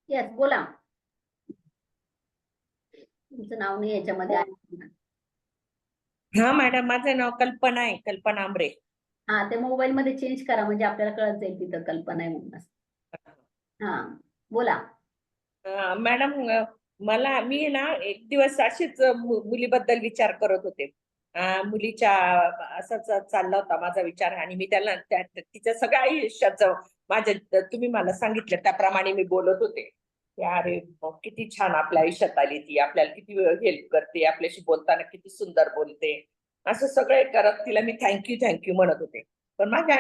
यस, बोला. तुमचं नाव नाही याच्यामध्ये आहे. हा मॅडम, माझं नाव कल्पना आहे, कल्पना आंबरे. हा, ते मोबाईल मध्ये चेंज करा म्हणजे आपल्याला कळत जाईल तिथं कल्पना आहे म्हणून. हा, बोला. मॅडम, मी ना एक दिवस अशीच मुलीबद्दल विचार करत होते. मुलीच्या असाच चालला होता माझा विचार आणि मी त्याला तिच्या सगळ्या आयुष्याचं तुम्ही मला सांगितलं त्याप्रमाणे मी बोलत होते की अरे किती छान आपल्या आयुष्यात आली ती, आपल्याला किती हेल्प करते, आपल्याशी बोलताना किती सुंदर बोलते, असं सगळे करत तिला मी थँक्यू थँक्यू म्हणत होते. पण माझ्या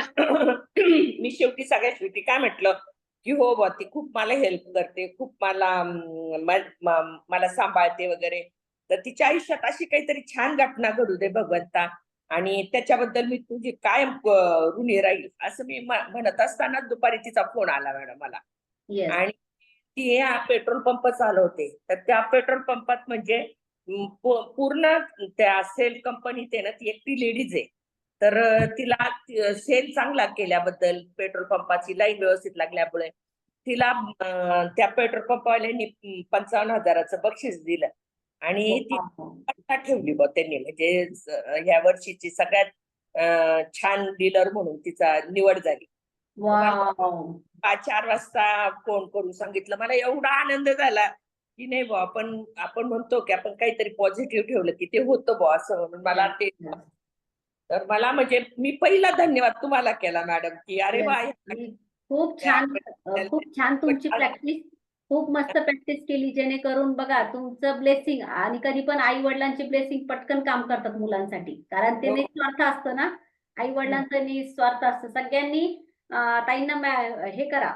मी सगळ्यात शेवटी काय म्हटलं की हो बा, ती खूप मला हेल्प करते, खूप मला सांभाळते वगैरे. तर तिच्या आयुष्यात अशी काहीतरी छान घटना घडू दे भगवंता, आणि त्याच्याबद्दल मी तुझी कायम ऋणी राहील, असं मी म्हणत असताना दुपारी तिचा फोन आला मॅडम मला. येस. आणि ती पेट्रोल पंप चालवते, तर त्या पेट्रोल पंपात म्हणजे पूर्ण त्या सेल कंपनीत आहे ना, ती एकटी लेडीज आहे. तर तिला सेल चांगला केल्याबद्दल, पेट्रोल पंपाची लाईन व्यवस्थित लागल्यामुळे तिला त्या पेट्रोल पंपवाल्यांनी 55,000चं बक्षीस दिलं आणि ती ठेवली बा त्यांनी, म्हणजे ह्या वर्षीची सगळ्यात छान डीलर म्हणून तिचा निवड झाली. वाव. 4 वाजता फोन करून सांगितलं. मला एवढा आनंद झाला की नाही बुवा, आपण म्हणतो की आपण काहीतरी पॉझिटिव्ह ठेवलं की ते होतं बुवा, असं म्हणून मला ते. तर मला म्हणजे मी पहिला धन्यवाद तुम्हाला केला मॅडम की अरे वा, खूप छान. खूप छान तुमची प्रॅक्टिस. खूप मस्त प्रॅक्टिस केली, जेणेकरून बघा तुमचं ब्लेसिंग, आणि कधी पण आई वडिलांची ब्लेसिंग पटकन काम करतात मुलांसाठी, कारण ते निस्वार्थ असतं ना. आई वडिलांचं निस्वार्थ असतं. सगळ्यांनी ताईंना हे करा,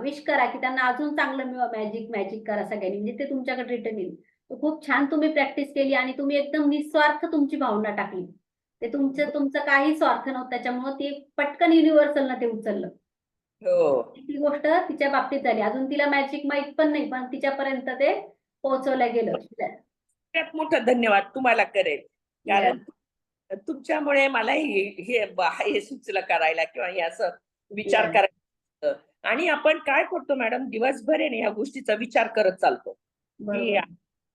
विश करा की त्यांना अजून चांगलं मिळवा, मॅजिक मॅजिक करा सगळ्यांनी, म्हणजे ते तुमच्याकडे रिटर्न येईल. खूप छान तुम्ही प्रॅक्टिस केली आणि तुम्ही एकदम निस्वार्थ तुमची भावना टाकली. ते तुमचं काही स्वार्थ नव्हतं, त्याच्यामुळे ते पटकन युनिव्हर्सलनं ते उचललं. हो, ती गोष्ट तिच्या बाबतीत झाली. अजून तिला मॅजिक माहित पण नाही, पण तिच्यापर्यंत ते पोहोचवलं गेलं. सगळ्यात मोठा धन्यवाद तुम्हाला करेल, कारण तुमच्यामुळे मला हे सुचलं करायला किंवा हे असं विचार करायला. आणि आपण काय करतो मॅडम, दिवसभर आहे ना या गोष्टीचा विचार करत चालतो की बरोबर.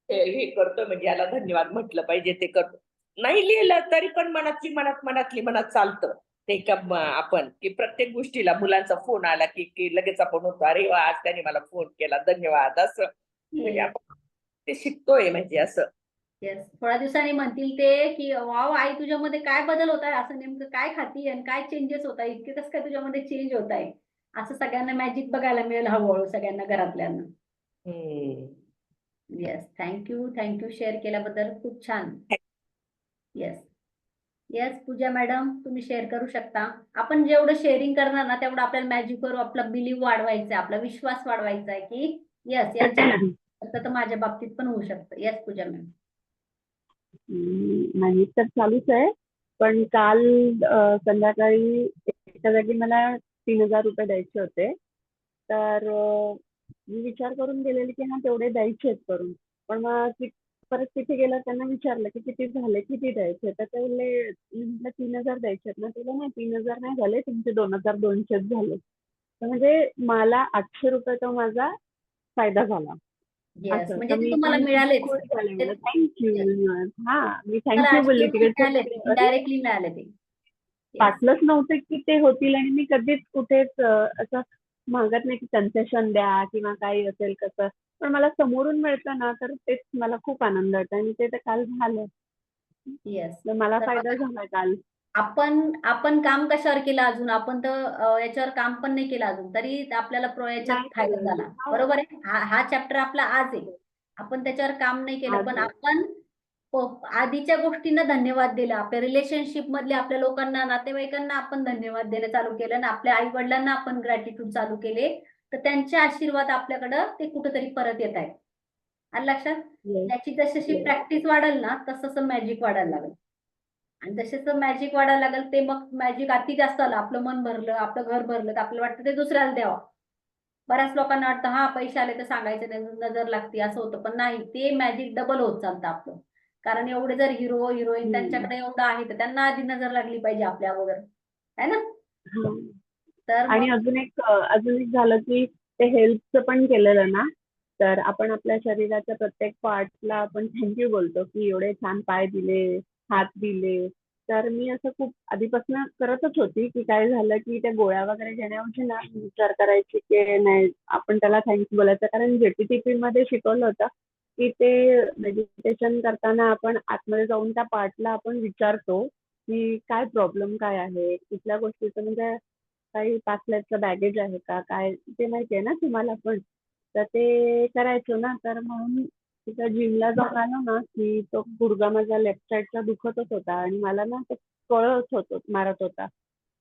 हे करतो म्हणजे याला धन्यवाद म्हटलं पाहिजे, ते करतो. नाही लिहिलं तरी पण मनात चालतं ते का आपण की प्रत्येक गोष्टीला मुलांचा फोन आला की लगेच आपण होतो अरे वा, आज त्याने मला फोन केला, धन्यवाद, असं म्हणजे आपण ते शिकतोय म्हणजे असं. येस, थोड्या दिवसांनी म्हणतील ते की वाव आई, तुझ्यामध्ये काय बदल होत आहे, असं नेमकं काय खाती आणि काय चेंजेस होत आहे, इतके कसं काय तुझ्यामध्ये चेंज होत आहे, असं सगळ्यांना मॅजिक बघायला मिळेल हळूहळू सगळ्यांना घरातल्यांना. येस, थँक्यू शेअर केल्याबद्दल, खूप छान. येस. येस, पूजा मॅडम तुम्ही शेअर करू शकता. आपण जेवढं शेअरिंग करणार ना तेवढं आपल्याला मॅजिकवर आपला बिलीव्ह वाढवायचा आहे, आपला विश्वास वाढवायचा आहे की येस याच तर माझ्या बाबतीत पण होऊ शकतं. येस पूजा मॅम. नाही तर चालूच आहे. पण काल संध्याकाळी एका जागी मला 3,000 रुपये द्यायचे होते. तर मी विचार करून गेलेले की हा तेवढे द्यायचे आहेत करून. पण मग परत तिथे गेलं त्यांना विचारलं की किती झाले, किती द्यायचे? तर ते बोलले, मी म्हटलं 3,000 द्यायचे आहेत ना तुला? नाही 3,000 नाही झाले, तुमचे 2,200 झाले. तर म्हणजे मला 800 रुपये तो माझा फायदा झाला. येस, असं. म्हणजे तर ते मी तुम्हाला पण मिळालेच. खुश झाले. ते म्हणलं थँक yes. मी तुम्हाला थँक बोलली अचिव्हमेंट तिकडे. मिळाले, अरे इनडायरेक्टली मिळाले ते. येस. वाटलंच नव्हतं की ते होतील आणि मी कधीच कुठेच असं मागत नाही की कन्सेशन द्या किंवा काही असेल कसं. पण मला समोरून मिळतं ना तर तेच मला खूप आनंद वाटतो आणि ते तर काल झालं. येस. तर मला तर फायदा बघा, झाला काल. आपण आपण काम कशावर केलं अजून, आपण तर याच्यावर काम पण नाही केलं अजून, तरी आपल्याला याच्यात नाही फायदा केलं. झाला. हो. बरोबर आहे. हा चॅप्टर आपला आज आहे. आपण त्याच्यावर काम नाही केलं, आज पण आपण आधीच्या गोष्टींना धन्यवाद दिला. आपल्या रिलेशनशिप मधल्या आपल्या लोकांना, नातेवाईकांना आपण धन्यवाद देणं चालू केलं आणि आपल्या आई वडिलांना आपण ग्रॅटिट्यूड चालू केले, तर त्यांचे आशीर्वाद आपल्याकडं ते कुठेतरी परत येत आहेत. आलं लक्षात? येस, त्याची जशी येस. प्रॅक्टिस वाढेल ना, तसं मॅजिक वाढायला लागेल. आणि जसं मॅजिक वाढायला लागेल, ते मग मॅजिक अति जास्त आलं, आपलं मन भरलं, आपलं घर भरलं, तर आपल्याला वाटतं ते दुसऱ्याला द्यावं. बऱ्याच लोकांना वाटतं हा पैसे आले तर सांगायचं नाही, नजर लागते, असं होतं. पण नाही, ते मॅजिक डबल होत चालतं आपलं. कारण एवढे जर हिरो हिरोईन हम्म. त्यांच्याकडे एवढं आहे, तर त्यांना आधी नजर लागली पाहिजे आपल्या अगोदर, है ना? हा. तर आणि मग अजून एक झालं की ते हेल्थचं पण केलेलं ना, तर आपण आपल्या शरीराच्या प्रत्येक पार्टला आपण थँक्यू बोलतो की एवढे छान पाय दिले, हात दिले. तर मी असं खूप आधीपासून करतच होती की काय झालं की त्या गोळ्या वगैरे घेण्याऐवजी ना मी विचार करायची की नाही आपण त्याला थँक्यू बोलायचं. कारण JTTP मध्ये शिकवलं होतं की ते मेडिटेशन करताना आपण आतमध्ये जाऊन त्या पार्टला आपण विचारतो की काय प्रॉब्लेम काय आहे, कुठल्या गोष्टीचं म्हणजे काही पास्ट लाईफचं बॅगेज आहे का काय ते माहिती आहे ना तुम्हाला पण. तर ते करायचो ना तर म्हणून तिथं जिमला जाऊन आलो ना की तो गुडघा माझा लेफ्ट साईडचा दुखतच होता आणि मला ना ते मारत होता.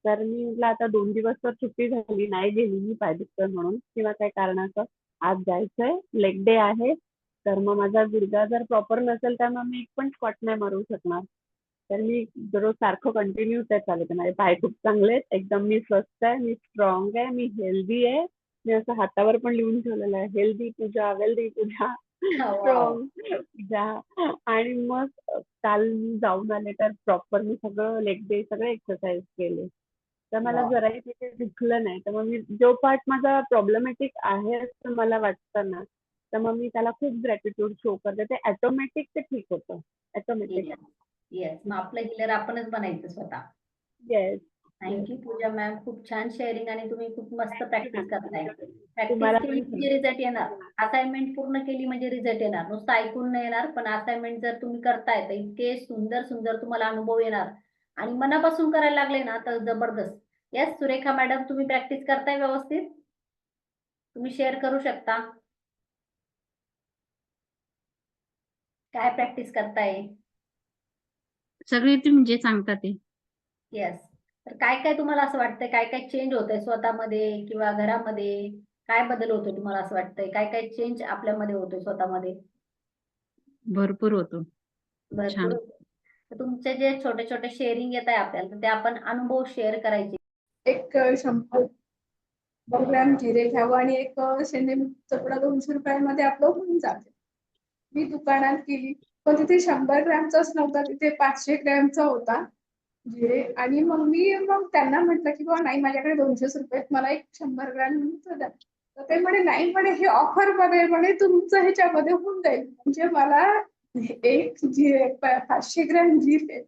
तर मी म्हटलं आता 2 दिवस तर सुट्टी झाली नाही गेली मी पाय दुखतोय म्हणून किंवा काही कारणाचं. आज जायचंय, लेग डे आहे. तर मग माझा गुडघा जर प्रॉपर नसेल तर मग मी एक पण स्क्वॉट नाही मारू शकणार. तर मी दररोज सारखं कंटिन्यू ते चालू आहे. माझे पाय खूप चांगले आहेत. एकदम मी स्वस्थ आहे, मी स्ट्रॉंग आहे, मी हेल्दी आहे. मी असं हातावर पण लिहून ठेवलेलं आहे, हेल्दी पूजा, वेल्दी पूजा, वाव. स्ट्रॉंग पूजा. आणि मग काल मी जाऊन आले तर प्रॉपर मी सगळं लेग डे सगळे एक्सरसाइज केले. तर मला वाव. जराही तिथे दुखलं नाही. तर मग मी जो पार्ट माझा प्रॉब्लेमॅटिक आहे असं मला वाटतं ना, तर मग मी त्याला खूप ग्रॅटिट्यूड शो करते. ते ऑटोमॅटिक ते ठीक होतं. ऑटोमॅटिक. येस. येस, मग आपलं हिलर आपणच बनायचं स्वतः. Yes, yes. थँक्यू पूजा मॅम, खूप छान शेअरिंग आणि तुम्ही खूप मस्त थँक्यू प्रॅक्टिस करताय. मॅम. प्रॅक्टिस तुम्हाला केली पण म्हणजे रिझल्ट येणार. असाइनमेंट पूर्ण केली म्हणजे रिझल्ट येणार. नुसतं ऐकून नाही येणार, पण असाइनमेंट जर तुम्ही करताय तर इतके सुंदर सुंदर तुम्हाला अनुभव येणार. आणि मनापासून करायला लागले ना तर जबरदस्त. येस सुरेखा मॅडम, तुम्ही प्रॅक्टिस करताय व्यवस्थित? तुम्ही शेअर करू शकता काय प्रॅक्टिस करताय? सगळे तुम्ही जे सांगता ते. येस. तर काय काय तुम्हाला असं वाटतंय, काय काय चेंज होतंय स्वतःमध्ये किंवा घरामध्ये? काय बदल होतोय तुम्हाला असं वाटतंय? काय काय चेंज आपल्यामध्ये होतोय स्वतःमध्ये? भरपूर होतो. भरपूर छान. होतोय. तर तुमचे जे छोटे छोटे शेअरिंग येत आहे आपल्याला, तर ते आपण अनुभव शेअर करायचे. एक 100 ग्रॅम जिरे घ्यावं आणि एक शेंगदाण्याचा पुडा 200 रुपयांमध्ये आपलं होऊन जाते. मी दुकानात गेली पण तिथे 100 ग्रॅमचाच नव्हता, तिथे 500 ग्रॅमचा होता जिरे. आणि मग त्यांना म्हटलं की बाबा नाही माझ्याकडे 200 रुपयात मला एक 100 ग्रॅम द्या. तर ते म्हणे नाही म्हणे हे ऑफर मध्ये म्हणे तुमचं ह्याच्यामध्ये होऊन जाईल. म्हणजे मला एक 500 ग्रॅम जिरे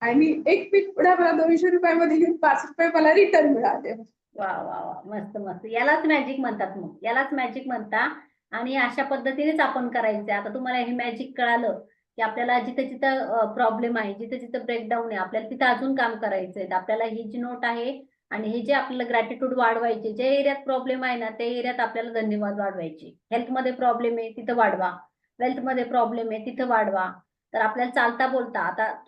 आणि एक पीठ पुडा मला 200 रुपयामध्ये घेऊन 5 रुपये मला रिटर्न मिळाले. वा वा वा, मस्त मस्त. यालाच मॅजिक म्हणतात, मग यालाच मॅजिक म्हणता. आणि अशा पद्धतीनेच आपण करायचंय. आता तुम्हाला हे मॅजिक कळालं की आपल्याला जिथे जिथं प्रॉब्लेम आहे, जिथे जिथं ब्रेकडाऊन आहे, आपल्याला तिथं अजून काम करायचंय. तर आपल्याला ही जी नोट आहे आणि हे जे आपल्याला ग्रॅटिट्यूड वाढवायचे, जे एरियात प्रॉब्लेम आहे ना त्या एरियात आपल्याला धन्यवाद वाढवायचे. हेल्थमध्ये प्रॉब्लेम आहे तिथं वाढवा, वेल्थमध्ये प्रॉब्लेम आहे तिथं वाढवा. तर आपल्याला चालता बोलता आता